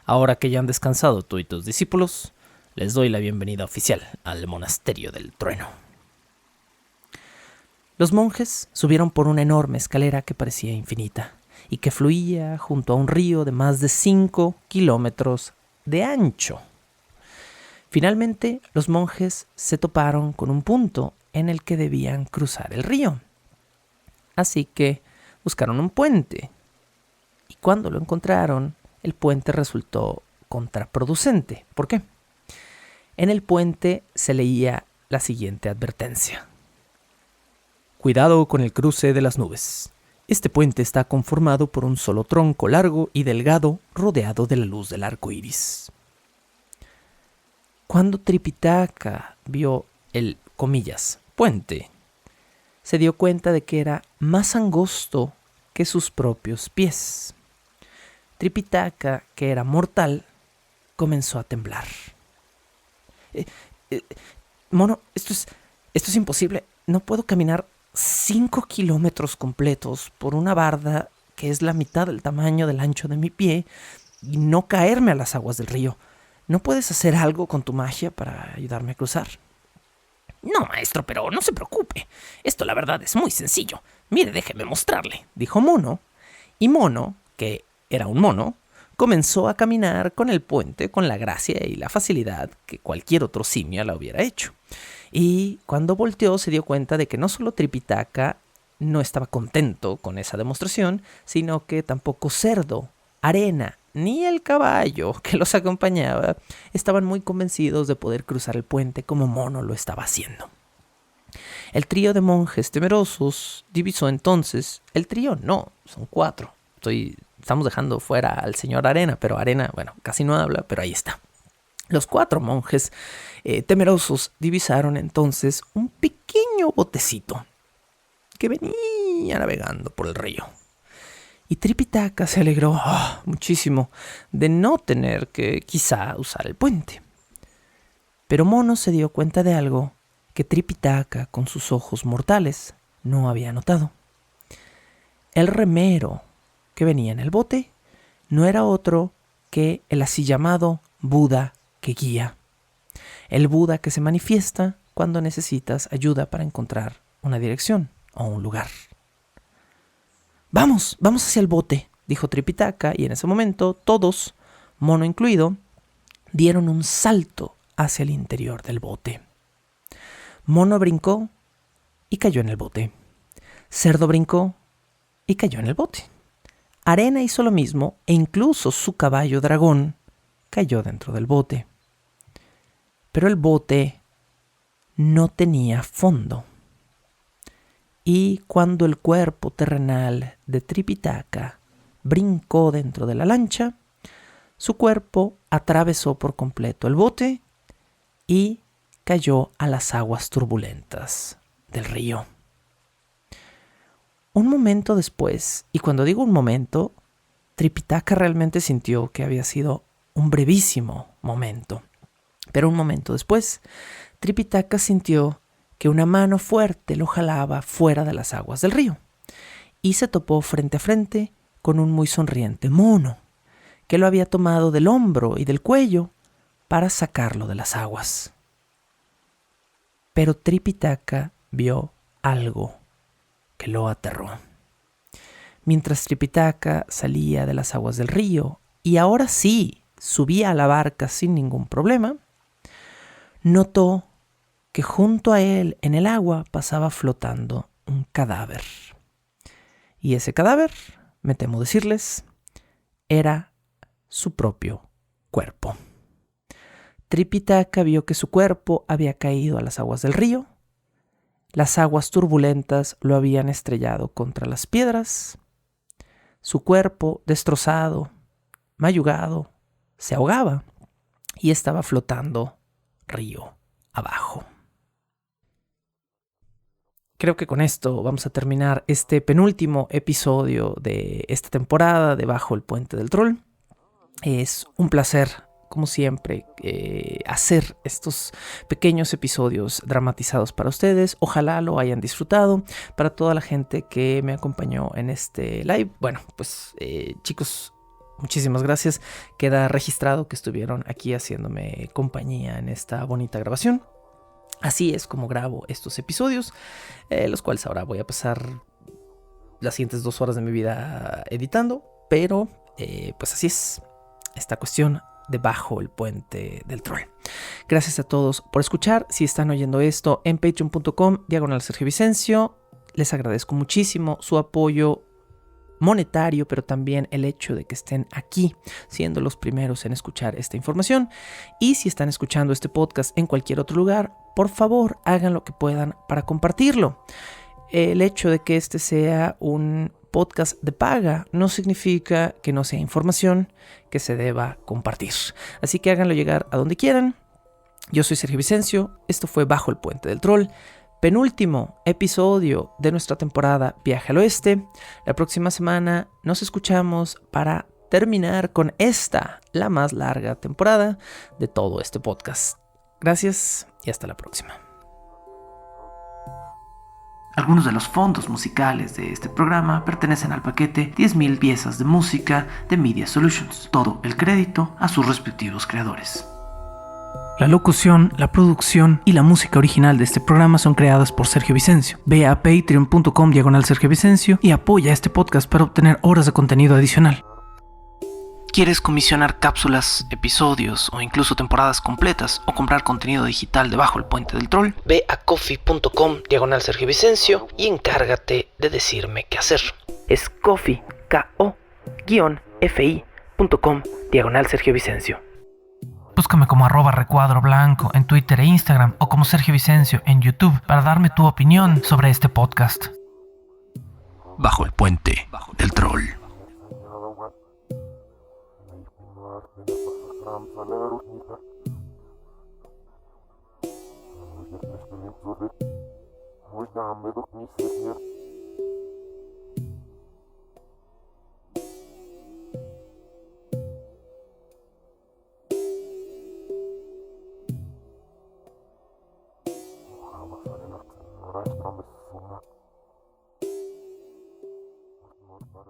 Ahora que ya han descansado tú y tus discípulos, les doy la bienvenida oficial al monasterio del trueno. Los monjes subieron por una enorme escalera que parecía infinita y que fluía junto a un río de más de 5 kilómetros de ancho. Finalmente, los monjes se toparon con un punto en el que debían cruzar el río. Así que buscaron un puente. Y cuando lo encontraron, el puente resultó contraproducente. ¿Por qué? En el puente se leía la siguiente advertencia: cuidado con el cruce de las nubes. Este puente está conformado por un solo tronco largo y delgado rodeado de la luz del arco iris. Cuando Tripitaka vio el, comillas, puente, se dio cuenta de que era más angosto que sus propios pies. Tripitaka, que era mortal, comenzó a temblar. Mono, esto es imposible. No puedo caminar 5 kilómetros completos por una barda que es la mitad del tamaño del ancho de mi pie y no caerme a las aguas del río. ¿No puedes hacer algo con tu magia para ayudarme a cruzar? No, maestro, pero no se preocupe. Esto la verdad es muy sencillo. Mire, déjeme mostrarle, dijo Mono. Y Mono, que era un mono, comenzó a caminar con el puente con la gracia y la facilidad que cualquier otro simio la hubiera hecho. Y cuando volteó se dio cuenta de que no solo Tripitaka no estaba contento con esa demostración, sino que tampoco Cerdo, Arena, ni el caballo que los acompañaba estaban muy convencidos de poder cruzar el puente como Mono lo estaba haciendo. El trío de monjes temerosos divisó entonces, el trío no, son 4. Estamos dejando fuera al señor Arena, pero Arena, bueno, casi no habla, pero ahí está. Los 4 monjes temerosos divisaron entonces un pequeño botecito que venía navegando por el río. Y Tripitaka se alegró muchísimo de no tener que quizá usar el puente. Pero Mono se dio cuenta de algo que Tripitaka con sus ojos mortales no había notado. El remero que venía en el bote no era otro que el así llamado Buda que guía. El Buda que se manifiesta cuando necesitas ayuda para encontrar una dirección o un lugar. Vamos hacia el bote, dijo Tripitaka, y en ese momento todos, Mono incluido, dieron un salto hacia el interior del bote. Mono brincó y cayó en el bote. Cerdo brincó y cayó en el bote. Arena hizo lo mismo e incluso su caballo dragón cayó dentro del bote. Pero el bote no tenía fondo. Y cuando el cuerpo terrenal de Tripitaka brincó dentro de la lancha, su cuerpo atravesó por completo el bote y cayó a las aguas turbulentas del río. Un momento después, y cuando digo un momento, Tripitaka realmente sintió que había sido un brevísimo momento. Pero un momento después, Tripitaka sintió que una mano fuerte lo jalaba fuera de las aguas del río y se topó frente a frente con un muy sonriente mono que lo había tomado del hombro y del cuello para sacarlo de las aguas. Pero Tripitaka vio algo que lo aterró. Mientras Tripitaka salía de las aguas del río y ahora sí subía a la barca sin ningún problema, notó que junto a él en el agua pasaba flotando un cadáver. Y ese cadáver, me temo decirles, era su propio cuerpo. Tripitaka vio que su cuerpo había caído a las aguas del río. Las aguas turbulentas lo habían estrellado contra las piedras. Su cuerpo, destrozado, mayugado, se ahogaba y estaba flotando río abajo. Creo que con esto vamos a terminar este penúltimo episodio de esta temporada de Bajo el Puente del Troll. Es un placer, como siempre, hacer estos pequeños episodios dramatizados para ustedes. Ojalá lo hayan disfrutado. Para toda la gente que me acompañó en este live, bueno, pues chicos, muchísimas gracias. Queda registrado que estuvieron aquí haciéndome compañía en esta bonita grabación. Así es como grabo estos episodios, los cuales ahora voy a pasar las siguientes 2 horas de mi vida editando, pero pues así es esta cuestión de Bajo el Puente del Troll. Gracias a todos por escuchar. Si están oyendo esto en patreon.com/Sergio Vicencio, les agradezco muchísimo su apoyo monetario, pero también el hecho de que estén aquí siendo los primeros en escuchar esta información. Y si están escuchando este podcast en cualquier otro lugar, por favor hagan lo que puedan para compartirlo. El hecho de que este sea un podcast de paga no significa que no sea información que se deba compartir. Así que háganlo llegar a donde quieran. Yo soy Sergio Vicencio, esto fue Bajo el Puente del Troll, penúltimo episodio de nuestra temporada Viaje al Oeste. La próxima semana nos escuchamos para terminar con esta, la más larga temporada de todo este podcast. Gracias y hasta la próxima. Algunos de los fondos musicales de este programa pertenecen al paquete 10.000 piezas de música de Media Solutions. Todo el crédito a sus respectivos creadores. La locución, la producción y la música original de este programa son creadas por Sergio Vicencio. Ve a patreon.com/Sergio Vicencio y apoya este podcast para obtener horas de contenido adicional. ¿Quieres comisionar cápsulas, episodios o incluso temporadas completas o comprar contenido digital de Bajo el Puente del Troll? Ve a coffee.com/Sergio Vicencio y encárgate de decirme qué hacer. Es coffee, ko-fi.com/Sergio Vicencio. Búscame como @recuadro blanco en Twitter e Instagram o como Sergio Vicencio en YouTube para darme tu opinión sobre este podcast. Bajo el Puente del Troll. Para